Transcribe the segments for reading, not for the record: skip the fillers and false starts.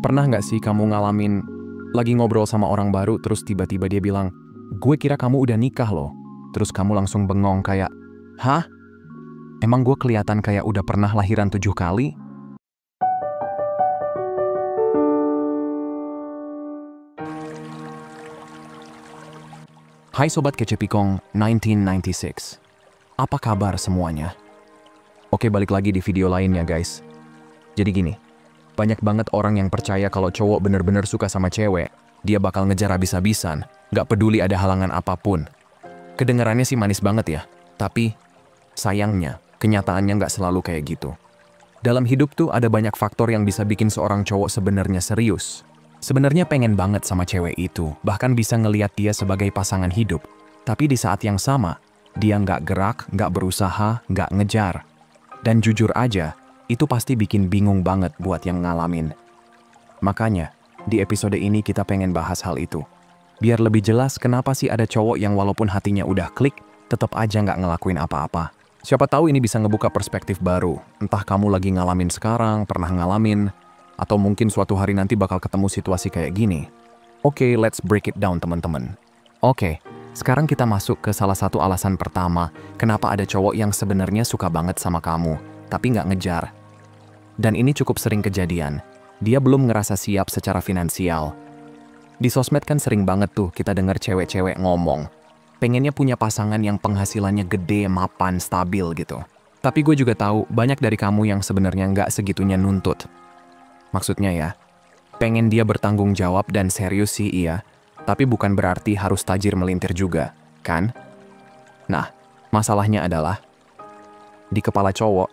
Pernah nggak sih kamu ngalamin lagi ngobrol sama orang baru terus tiba-tiba dia bilang, gue kira kamu udah nikah loh. Terus kamu langsung bengong kayak, hah? Emang gue kelihatan kayak udah pernah lahiran 7 kali? Hai Sobat Kece Pikong 1996. Apa kabar semuanya? Oke, balik lagi di video lainnya guys. Jadi gini, banyak banget orang yang percaya kalau cowok bener-bener suka sama cewek, dia bakal ngejar habis-habisan, gak peduli ada halangan apapun. Kedengarannya sih manis banget ya, tapi sayangnya, kenyataannya gak selalu kayak gitu. Dalam hidup tuh ada banyak faktor yang bisa bikin seorang cowok sebenarnya serius. Sebenarnya pengen banget sama cewek itu, bahkan bisa ngeliat dia sebagai pasangan hidup. Tapi di saat yang sama, dia nggak gerak, nggak berusaha, nggak ngejar. Dan jujur aja, itu pasti bikin bingung banget buat yang ngalamin. Makanya, di episode ini kita pengen bahas hal itu. Biar lebih jelas kenapa sih ada cowok yang walaupun hatinya udah klik, tetap aja nggak ngelakuin apa-apa. Siapa tahu ini bisa ngebuka perspektif baru. Entah kamu lagi ngalamin sekarang, pernah ngalamin, atau mungkin suatu hari nanti bakal ketemu situasi kayak gini. Oke, let's break it down teman-teman. Oke, sekarang kita masuk ke salah satu alasan pertama, kenapa ada cowok yang sebenarnya suka banget sama kamu, tapi nggak ngejar. Dan ini cukup sering kejadian. Dia belum ngerasa siap secara finansial. Di sosmed kan sering banget tuh kita dengar cewek-cewek ngomong, pengennya punya pasangan yang penghasilannya gede, mapan, stabil gitu. Tapi gue juga tahu banyak dari kamu yang sebenarnya nggak segitunya nuntut. Maksudnya ya, pengen dia bertanggung jawab dan serius sih iya, tapi bukan berarti harus tajir melintir juga, kan? Nah, masalahnya adalah, di kepala cowok,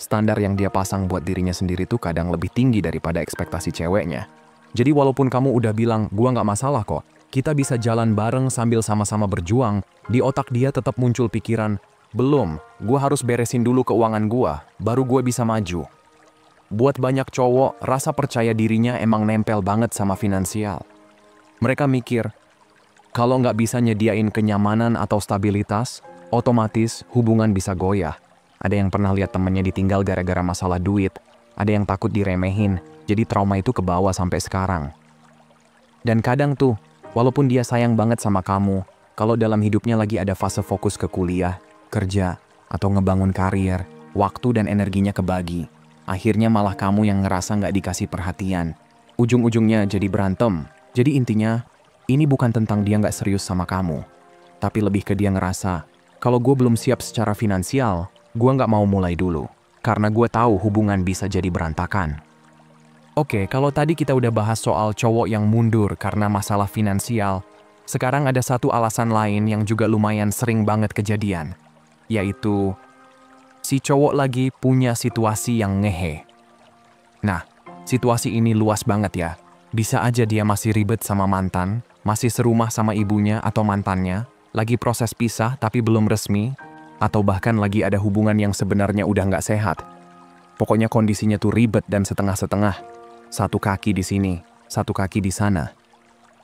standar yang dia pasang buat dirinya sendiri tuh kadang lebih tinggi daripada ekspektasi ceweknya. Jadi walaupun kamu udah bilang, gua nggak masalah kok, kita bisa jalan bareng sambil sama-sama berjuang, di otak dia tetap muncul pikiran, belum, gua harus beresin dulu keuangan gua, baru gue bisa maju. Buat banyak cowok, rasa percaya dirinya emang nempel banget sama finansial. Mereka mikir, kalau nggak bisa nyediain kenyamanan atau stabilitas, otomatis hubungan bisa goyah. Ada yang pernah lihat temennya ditinggal gara-gara masalah duit, ada yang takut diremehin, jadi trauma itu kebawa sampai sekarang. Dan kadang tuh, walaupun dia sayang banget sama kamu, kalau dalam hidupnya lagi ada fase fokus ke kuliah, kerja, atau ngebangun karir, waktu dan energinya kebagi. Akhirnya malah kamu yang ngerasa nggak dikasih perhatian. Ujung-ujungnya jadi berantem. Jadi intinya, ini bukan tentang dia nggak serius sama kamu. Tapi lebih ke dia ngerasa, kalau gue belum siap secara finansial, gue nggak mau mulai dulu. Karena gue tahu hubungan bisa jadi berantakan. Oke, kalau tadi kita udah bahas soal cowok yang mundur karena masalah finansial, sekarang ada satu alasan lain yang juga lumayan sering banget kejadian. Yaitu, si cowok lagi punya situasi yang ngehe. Nah, situasi ini luas banget ya. Bisa aja dia masih ribet sama mantan, masih serumah sama ibunya atau mantannya, lagi proses pisah tapi belum resmi, atau bahkan lagi ada hubungan yang sebenarnya udah nggak sehat. Pokoknya kondisinya tuh ribet dan setengah-setengah. Satu kaki di sini, satu kaki di sana.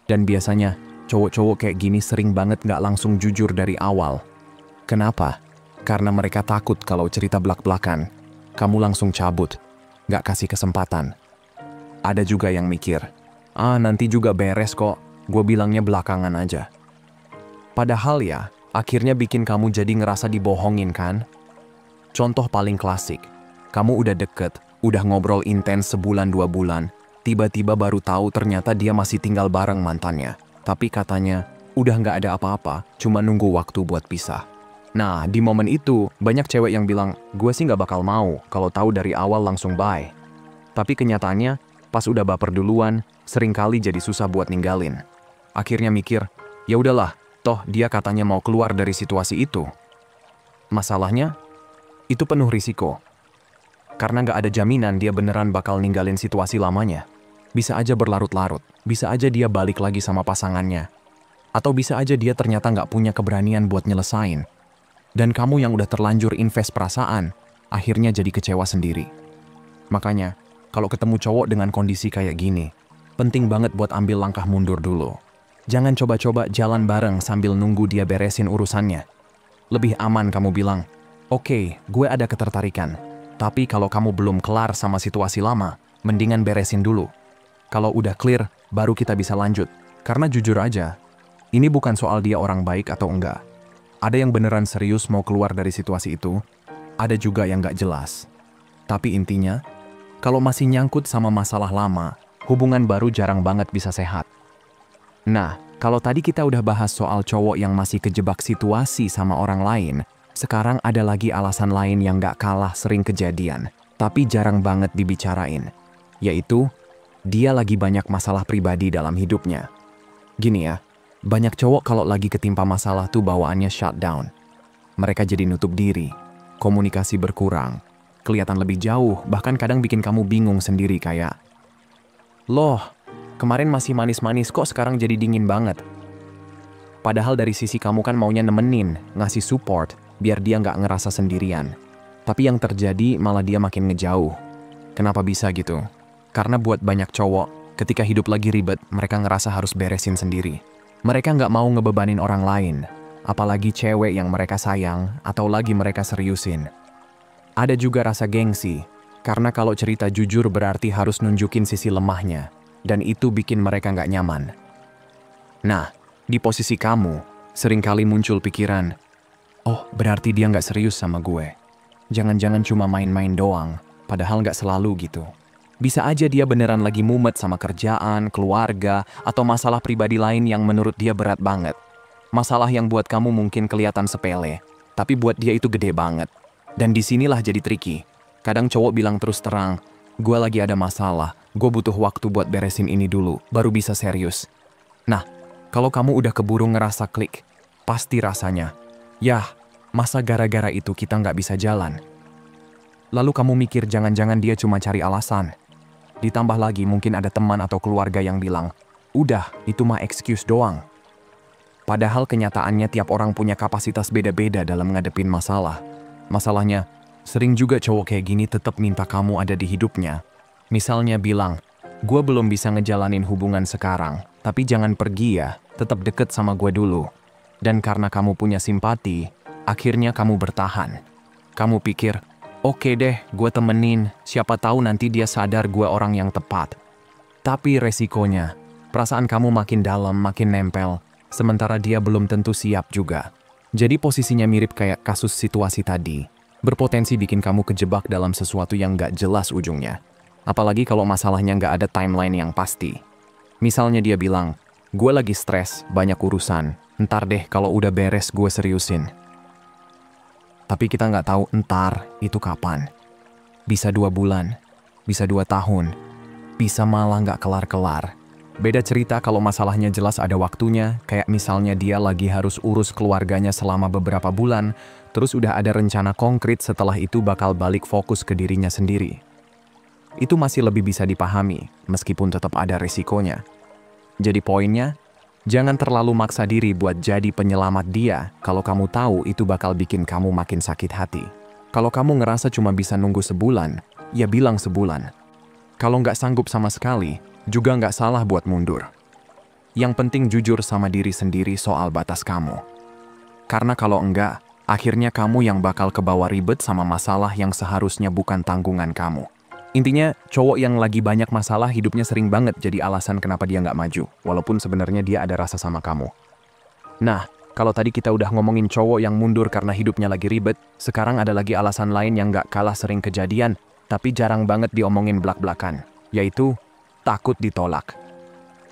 Dan biasanya, cowok-cowok kayak gini sering banget nggak langsung jujur dari awal. Kenapa? Karena mereka takut kalau cerita belak-belakan, kamu langsung cabut, gak kasih kesempatan. Ada juga yang mikir, nanti juga beres kok, gue bilangnya belakangan aja. Padahal ya, akhirnya bikin kamu jadi ngerasa dibohongin kan? Contoh paling klasik, kamu udah deket, udah ngobrol intens sebulan 2 bulan, tiba-tiba baru tahu ternyata dia masih tinggal bareng mantannya. Tapi katanya, udah gak ada apa-apa, cuma nunggu waktu buat pisah. Nah, di momen itu, banyak cewek yang bilang, gue sih nggak bakal mau kalau tahu dari awal langsung bye. Tapi kenyataannya, pas udah baper duluan, seringkali jadi susah buat ninggalin. Akhirnya mikir, ya udahlah, toh dia katanya mau keluar dari situasi itu. Masalahnya, itu penuh risiko. Karena nggak ada jaminan dia beneran bakal ninggalin situasi lamanya. Bisa aja berlarut-larut, bisa aja dia balik lagi sama pasangannya. Atau bisa aja dia ternyata nggak punya keberanian buat nyelesain. Dan kamu yang udah terlanjur invest perasaan, akhirnya jadi kecewa sendiri. Makanya, kalau ketemu cowok dengan kondisi kayak gini, penting banget buat ambil langkah mundur dulu. Jangan coba-coba jalan bareng sambil nunggu dia beresin urusannya. Lebih aman kamu bilang, oke, gue ada ketertarikan. Tapi kalau kamu belum kelar sama situasi lama, mendingan beresin dulu. Kalau udah clear, baru kita bisa lanjut. Karena jujur aja, ini bukan soal dia orang baik atau enggak. Ada yang beneran serius mau keluar dari situasi itu, ada juga yang nggak jelas. Tapi intinya, kalau masih nyangkut sama masalah lama, hubungan baru jarang banget bisa sehat. Nah, kalau tadi kita udah bahas soal cowok yang masih kejebak situasi sama orang lain, sekarang ada lagi alasan lain yang nggak kalah sering kejadian, tapi jarang banget dibicarain, yaitu dia lagi banyak masalah pribadi dalam hidupnya. Gini ya, banyak cowok kalau lagi ketimpa masalah tuh bawaannya shutdown. Mereka jadi nutup diri, komunikasi berkurang, kelihatan lebih jauh, bahkan kadang bikin kamu bingung sendiri kayak, "Loh, kemarin masih manis-manis kok sekarang jadi dingin banget." Padahal dari sisi kamu kan maunya nemenin, ngasih support, biar dia nggak ngerasa sendirian. Tapi yang terjadi malah dia makin ngejauh. Kenapa bisa gitu? Karena buat banyak cowok, ketika hidup lagi ribet, mereka ngerasa harus beresin sendiri. Mereka nggak mau ngebebanin orang lain, apalagi cewek yang mereka sayang atau lagi mereka seriusin. Ada juga rasa gengsi, karena kalau cerita jujur berarti harus nunjukin sisi lemahnya, dan itu bikin mereka nggak nyaman. Nah, di posisi kamu, seringkali muncul pikiran, oh berarti dia nggak serius sama gue. Jangan-jangan cuma main-main doang, padahal nggak selalu gitu. Bisa aja dia beneran lagi mumet sama kerjaan, keluarga, atau masalah pribadi lain yang menurut dia berat banget. Masalah yang buat kamu mungkin kelihatan sepele, tapi buat dia itu gede banget. Dan disinilah jadi tricky. Kadang cowok bilang terus terang, gue lagi ada masalah, gue butuh waktu buat beresin ini dulu, baru bisa serius. Nah, kalau kamu udah keburu ngerasa klik, pasti rasanya, yah, masa gara-gara itu kita nggak bisa jalan? Lalu kamu mikir jangan-jangan dia cuma cari alasan. Ditambah lagi mungkin ada teman atau keluarga yang bilang, udah, itu mah excuse doang. Padahal kenyataannya tiap orang punya kapasitas beda-beda dalam ngadepin masalah. Masalahnya, sering juga cowok kayak gini tetap minta kamu ada di hidupnya. Misalnya bilang, gue belum bisa ngejalanin hubungan sekarang, tapi jangan pergi ya, tetap deket sama gue dulu. Dan karena kamu punya simpati, akhirnya kamu bertahan. Kamu pikir, oke deh, gue temenin, siapa tahu nanti dia sadar gue orang yang tepat. Tapi resikonya, perasaan kamu makin dalam, makin nempel, sementara dia belum tentu siap juga. Jadi posisinya mirip kayak kasus situasi tadi, berpotensi bikin kamu kejebak dalam sesuatu yang gak jelas ujungnya. Apalagi kalau masalahnya gak ada timeline yang pasti. Misalnya dia bilang, gue lagi stres, banyak urusan, ntar deh kalau udah beres gue seriusin. Tapi kita nggak tahu entar itu kapan. Bisa 2 bulan, bisa 2 tahun, bisa malah nggak kelar-kelar. Beda cerita kalau masalahnya jelas ada waktunya, kayak misalnya dia lagi harus urus keluarganya selama beberapa bulan, terus udah ada rencana konkret setelah itu bakal balik fokus ke dirinya sendiri. Itu masih lebih bisa dipahami, meskipun tetap ada risikonya. Jadi poinnya, jangan terlalu maksa diri buat jadi penyelamat dia kalau kamu tahu itu bakal bikin kamu makin sakit hati. Kalau kamu ngerasa cuma bisa nunggu sebulan, ya bilang sebulan. Kalau nggak sanggup sama sekali, juga nggak salah buat mundur. Yang penting jujur sama diri sendiri soal batas kamu. Karena kalau enggak, akhirnya kamu yang bakal kebawa ribet sama masalah yang seharusnya bukan tanggungan kamu. Intinya, cowok yang lagi banyak masalah hidupnya sering banget jadi alasan kenapa dia nggak maju, walaupun sebenarnya dia ada rasa sama kamu. Nah, kalau tadi kita udah ngomongin cowok yang mundur karena hidupnya lagi ribet, sekarang ada lagi alasan lain yang nggak kalah sering kejadian, tapi jarang banget diomongin blak-blakan, yaitu takut ditolak.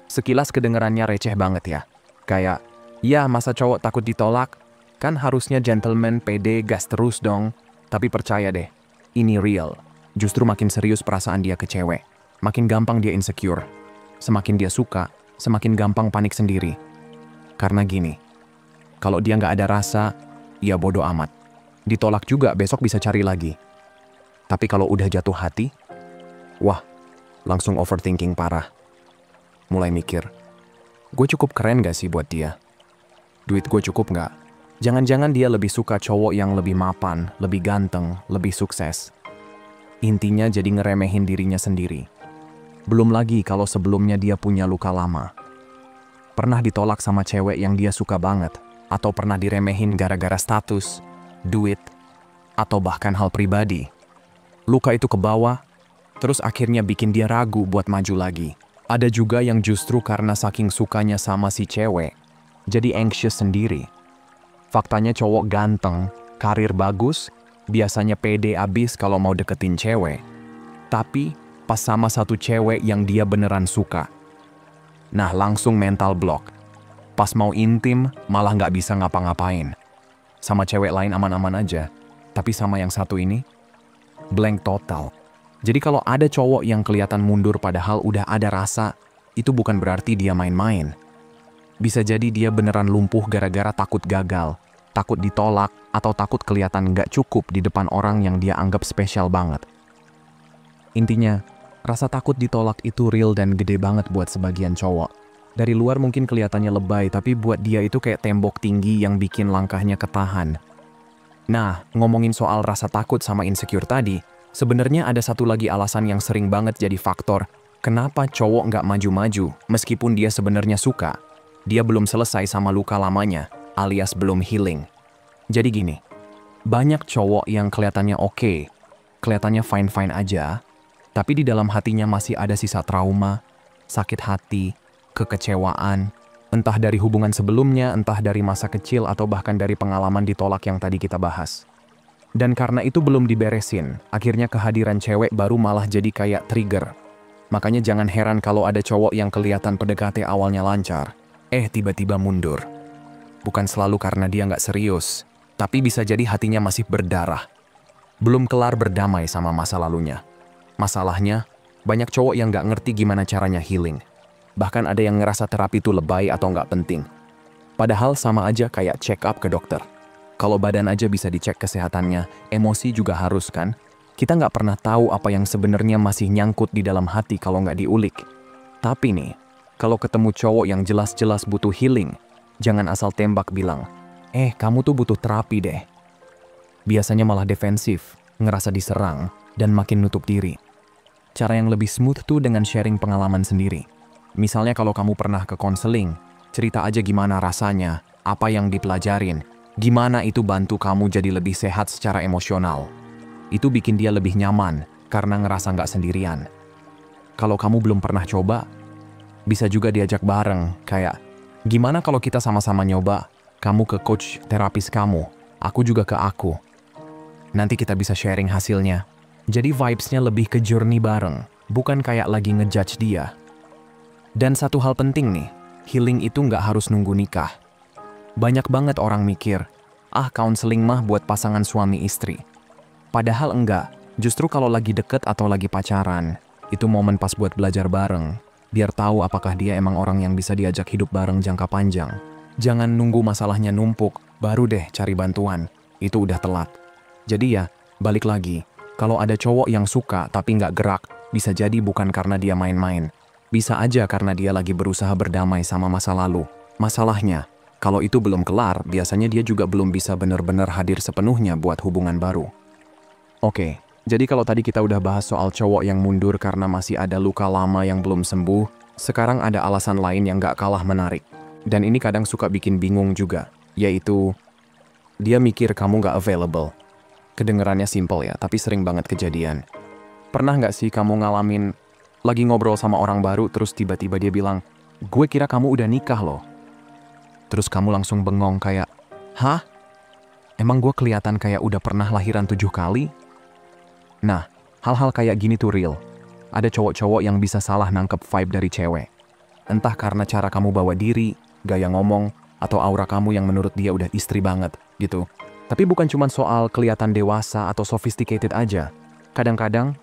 Sekilas kedengerannya receh banget ya. Kayak, ya masa cowok takut ditolak? Kan harusnya gentleman, pede, gas terus dong. Tapi percaya deh, ini real. Justru makin serius perasaan dia ke cewek, makin gampang dia insecure. Semakin dia suka, semakin gampang panik sendiri. Karena gini, kalau dia nggak ada rasa, ya bodo amat. Ditolak juga besok bisa cari lagi. Tapi kalau udah jatuh hati, wah, langsung overthinking parah. Mulai mikir, gue cukup keren gak sih buat dia? Duit gue cukup nggak? Jangan-jangan dia lebih suka cowok yang lebih mapan, lebih ganteng, lebih sukses. Intinya jadi ngeremehin dirinya sendiri. Belum lagi kalau sebelumnya dia punya luka lama. Pernah ditolak sama cewek yang dia suka banget, atau pernah diremehin gara-gara status, duit, atau bahkan hal pribadi. Luka itu ke bawah, terus akhirnya bikin dia ragu buat maju lagi. Ada juga yang justru karena saking sukanya sama si cewek, jadi anxious sendiri. Faktanya cowok ganteng, karir bagus, biasanya pede abis kalau mau deketin cewek. Tapi pas sama satu cewek yang dia beneran suka, nah langsung mental block. Pas mau intim malah nggak bisa ngapa-ngapain. Sama cewek lain aman-aman aja, tapi sama yang satu ini, blank total. Jadi kalau ada cowok yang kelihatan mundur padahal udah ada rasa, itu bukan berarti dia main-main. Bisa jadi dia beneran lumpuh gara-gara takut gagal, takut ditolak, atau takut kelihatan nggak cukup di depan orang yang dia anggap spesial banget. Intinya, rasa takut ditolak itu real dan gede banget buat sebagian cowok. Dari luar mungkin kelihatannya lebay, tapi buat dia itu kayak tembok tinggi yang bikin langkahnya ketahan. Nah, ngomongin soal rasa takut sama insecure tadi, sebenarnya ada satu lagi alasan yang sering banget jadi faktor kenapa cowok nggak maju-maju meskipun dia sebenarnya suka. Dia belum selesai sama luka lamanya, alias belum healing. Jadi gini, banyak cowok yang kelihatannya oke, kelihatannya fine-fine aja, tapi di dalam hatinya masih ada sisa trauma, sakit hati, kekecewaan, entah dari hubungan sebelumnya, entah dari masa kecil, atau bahkan dari pengalaman ditolak yang tadi kita bahas. Dan karena itu belum diberesin, akhirnya kehadiran cewek baru malah jadi kayak trigger. Makanya jangan heran kalau ada cowok yang kelihatan PDKT awalnya lancar, tiba-tiba mundur. Bukan selalu karena dia nggak serius, tapi bisa jadi hatinya masih berdarah. Belum kelar berdamai sama masa lalunya. Masalahnya, banyak cowok yang nggak ngerti gimana caranya healing. Bahkan ada yang ngerasa terapi itu lebay atau nggak penting. Padahal sama aja kayak check up ke dokter. Kalau badan aja bisa dicek kesehatannya, emosi juga harus kan? Kita nggak pernah tahu apa yang sebenarnya masih nyangkut di dalam hati kalau nggak diulik. Tapi nih, kalau ketemu cowok yang jelas-jelas butuh healing, jangan asal tembak bilang, kamu tuh butuh terapi deh. Biasanya malah defensif, ngerasa diserang, dan makin nutup diri. Cara yang lebih smooth tuh dengan sharing pengalaman sendiri. Misalnya kalau kamu pernah ke konseling, cerita aja gimana rasanya, apa yang dipelajarin, gimana itu bantu kamu jadi lebih sehat secara emosional. Itu bikin dia lebih nyaman, karena ngerasa nggak sendirian. Kalau kamu belum pernah coba, bisa juga diajak bareng, kayak, gimana kalau kita sama-sama nyoba, kamu ke coach terapis kamu, aku juga ke aku. Nanti kita bisa sharing hasilnya. Jadi vibes-nya lebih ke journey bareng, bukan kayak lagi ngejudge dia. Dan satu hal penting nih, healing itu nggak harus nunggu nikah. Banyak banget orang mikir, counseling mah buat pasangan suami istri. Padahal enggak, justru kalau lagi deket atau lagi pacaran, itu momen pas buat belajar bareng, biar tahu apakah dia emang orang yang bisa diajak hidup bareng jangka panjang. Jangan nunggu masalahnya numpuk, baru deh cari bantuan, itu udah telat. Jadi ya, balik lagi, kalau ada cowok yang suka tapi nggak gerak, bisa jadi bukan karena dia main-main. Bisa aja karena dia lagi berusaha berdamai sama masa lalu. Masalahnya, kalau itu belum kelar, biasanya dia juga belum bisa benar-benar hadir sepenuhnya buat hubungan baru. Oke, jadi kalau tadi kita udah bahas soal cowok yang mundur karena masih ada luka lama yang belum sembuh, sekarang ada alasan lain yang gak kalah menarik. Dan ini kadang suka bikin bingung juga, yaitu dia mikir kamu gak available. Kedengerannya simple ya, tapi sering banget kejadian. Pernah gak sih kamu ngalamin lagi ngobrol sama orang baru, terus tiba-tiba dia bilang, gue kira kamu udah nikah loh. Terus kamu langsung bengong kayak, hah? Emang gue kelihatan kayak udah pernah lahiran 7 kali? Nah, hal-hal kayak gini tuh real. Ada cowok-cowok yang bisa salah nangkep vibe dari cewek. Entah karena cara kamu bawa diri, gaya ngomong, atau aura kamu yang menurut dia udah istri banget, gitu. Tapi bukan cuma soal kelihatan dewasa atau sophisticated aja. Kadang-kadang,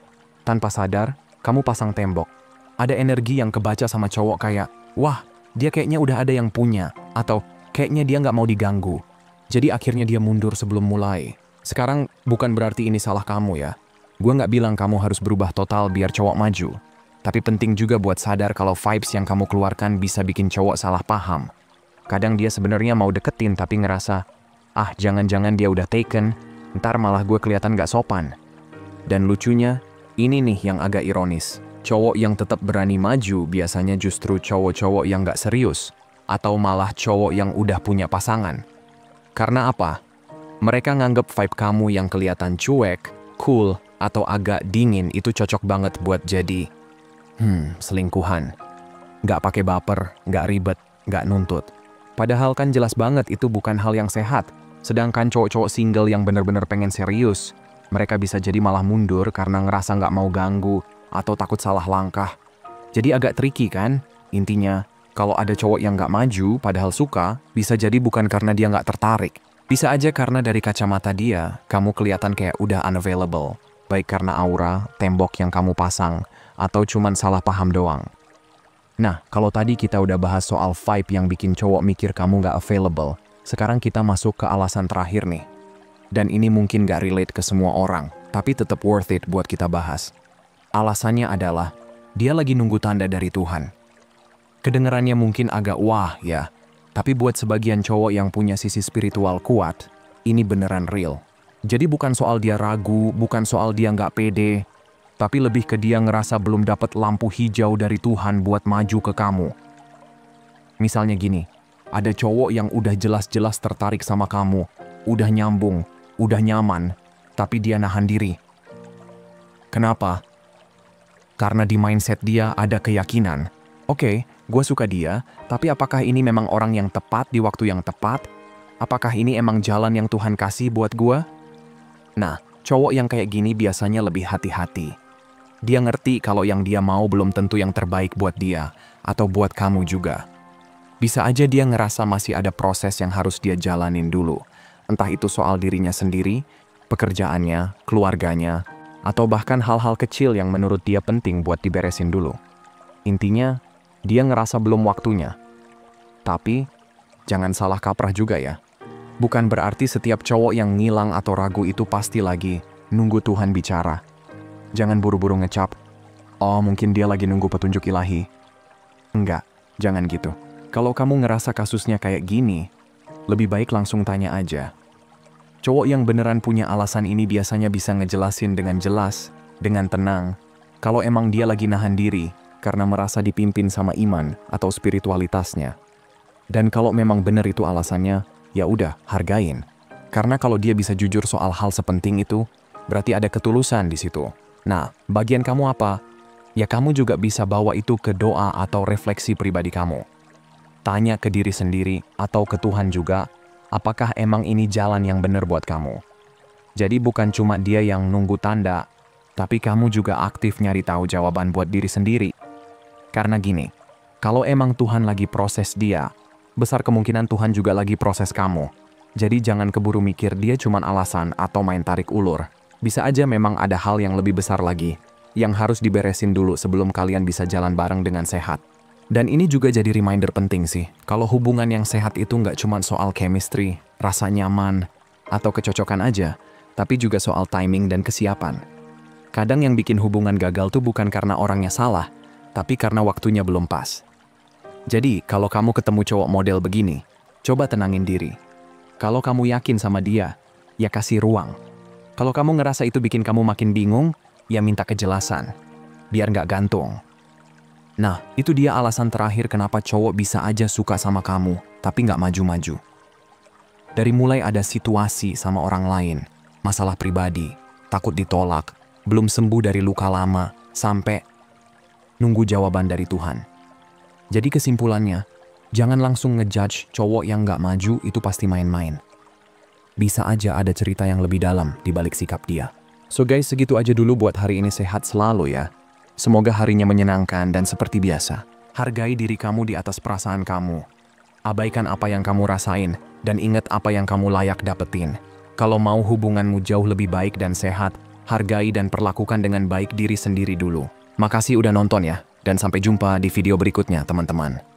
tanpa sadar, kamu pasang tembok. Ada energi yang kebaca sama cowok kayak, wah, dia kayaknya udah ada yang punya, atau kayaknya dia nggak mau diganggu. Jadi akhirnya dia mundur sebelum mulai. Sekarang bukan berarti ini salah kamu ya. Gue nggak bilang kamu harus berubah total biar cowok maju. Tapi penting juga buat sadar kalau vibes yang kamu keluarkan bisa bikin cowok salah paham. Kadang dia sebenarnya mau deketin tapi ngerasa, jangan-jangan dia udah taken, ntar malah gue kelihatan nggak sopan. Dan lucunya, ini nih yang agak ironis. Cowok yang tetap berani maju biasanya justru cowok-cowok yang nggak serius, atau malah cowok yang udah punya pasangan. Karena apa? Mereka nganggep vibe kamu yang kelihatan cuek, cool, atau agak dingin itu cocok banget buat jadi selingkuhan. Nggak pakai baper, nggak ribet, nggak nuntut. Padahal kan jelas banget itu bukan hal yang sehat. Sedangkan cowok-cowok single yang bener-bener pengen serius, mereka bisa jadi malah mundur karena ngerasa nggak mau ganggu atau takut salah langkah. Jadi agak tricky kan? Intinya, kalau ada cowok yang nggak maju padahal suka, bisa jadi bukan karena dia nggak tertarik. Bisa aja karena dari kacamata dia, kamu kelihatan kayak udah unavailable. Baik karena aura, tembok yang kamu pasang, atau cuman salah paham doang. Nah, kalau tadi kita udah bahas soal vibe yang bikin cowok mikir kamu nggak available, sekarang kita masuk ke alasan terakhir nih. Dan ini mungkin nggak relate ke semua orang, tapi tetap worth it buat kita bahas. Alasannya adalah, dia lagi nunggu tanda dari Tuhan. Kedengarannya mungkin agak wah ya, tapi buat sebagian cowok yang punya sisi spiritual kuat, ini beneran real. Jadi bukan soal dia ragu, bukan soal dia nggak pede, tapi lebih ke dia ngerasa belum dapat lampu hijau dari Tuhan buat maju ke kamu. Misalnya gini, ada cowok yang udah jelas-jelas tertarik sama kamu, udah nyambung, udah nyaman, tapi dia nahan diri. Kenapa? Karena di mindset dia ada keyakinan, oke, gue suka dia, tapi apakah ini memang orang yang tepat di waktu yang tepat? Apakah ini emang jalan yang Tuhan kasih buat gue? Nah, cowok yang kayak gini biasanya lebih hati-hati. Dia ngerti kalau yang dia mau belum tentu yang terbaik buat dia, atau buat kamu juga. Bisa aja dia ngerasa masih ada proses yang harus dia jalanin dulu. Entah itu soal dirinya sendiri, pekerjaannya, keluarganya, atau bahkan hal-hal kecil yang menurut dia penting buat diberesin dulu. Intinya, dia ngerasa belum waktunya. Tapi, jangan salah kaprah juga ya. Bukan berarti setiap cowok yang ngilang atau ragu itu pasti lagi nunggu Tuhan bicara. Jangan buru-buru ngecap, oh mungkin dia lagi nunggu petunjuk ilahi. Enggak, jangan gitu. Kalau kamu ngerasa kasusnya kayak gini, lebih baik langsung tanya aja. Cowok yang beneran punya alasan ini biasanya bisa ngejelasin dengan jelas, dengan tenang, kalau emang dia lagi nahan diri karena merasa dipimpin sama iman atau spiritualitasnya. Dan kalau memang bener itu alasannya, ya udah, hargain. Karena kalau dia bisa jujur soal hal sepenting itu, berarti ada ketulusan di situ. Nah, bagian kamu apa? Ya kamu juga bisa bawa itu ke doa atau refleksi pribadi kamu. Tanya ke diri sendiri atau ke Tuhan juga, apakah emang ini jalan yang benar buat kamu? Jadi bukan cuma dia yang nunggu tanda, tapi kamu juga aktif nyari tahu jawaban buat diri sendiri. Karena gini, kalau emang Tuhan lagi proses dia, besar kemungkinan Tuhan juga lagi proses kamu. Jadi jangan keburu mikir dia cuma alasan atau main tarik ulur. Bisa aja memang ada hal yang lebih besar lagi, yang harus diberesin dulu sebelum kalian bisa jalan bareng dengan sehat. Dan ini juga jadi reminder penting sih, kalau hubungan yang sehat itu nggak cuma soal chemistry, rasa nyaman, atau kecocokan aja, tapi juga soal timing dan kesiapan. Kadang yang bikin hubungan gagal tuh bukan karena orangnya salah, tapi karena waktunya belum pas. Jadi, kalau kamu ketemu cowok model begini, coba tenangin diri. Kalau kamu yakin sama dia, ya kasih ruang. Kalau kamu ngerasa itu bikin kamu makin bingung, ya minta kejelasan, biar nggak gantung. Nah, itu dia alasan terakhir kenapa cowok bisa aja suka sama kamu, tapi nggak maju-maju. Dari mulai ada situasi sama orang lain, masalah pribadi, takut ditolak, belum sembuh dari luka lama, sampai nunggu jawaban dari Tuhan. Jadi kesimpulannya, jangan langsung ngejudge cowok yang nggak maju itu pasti main-main. Bisa aja ada cerita yang lebih dalam di balik sikap dia. So guys, segitu aja dulu buat hari ini, sehat selalu ya. Semoga harinya menyenangkan dan seperti biasa, hargai diri kamu di atas perasaan kamu. Abaikan apa yang kamu rasain dan ingat apa yang kamu layak dapetin. Kalau mau hubunganmu jauh lebih baik dan sehat, hargai dan perlakukan dengan baik diri sendiri dulu. Makasih udah nonton ya, dan sampai jumpa di video berikutnya teman-teman.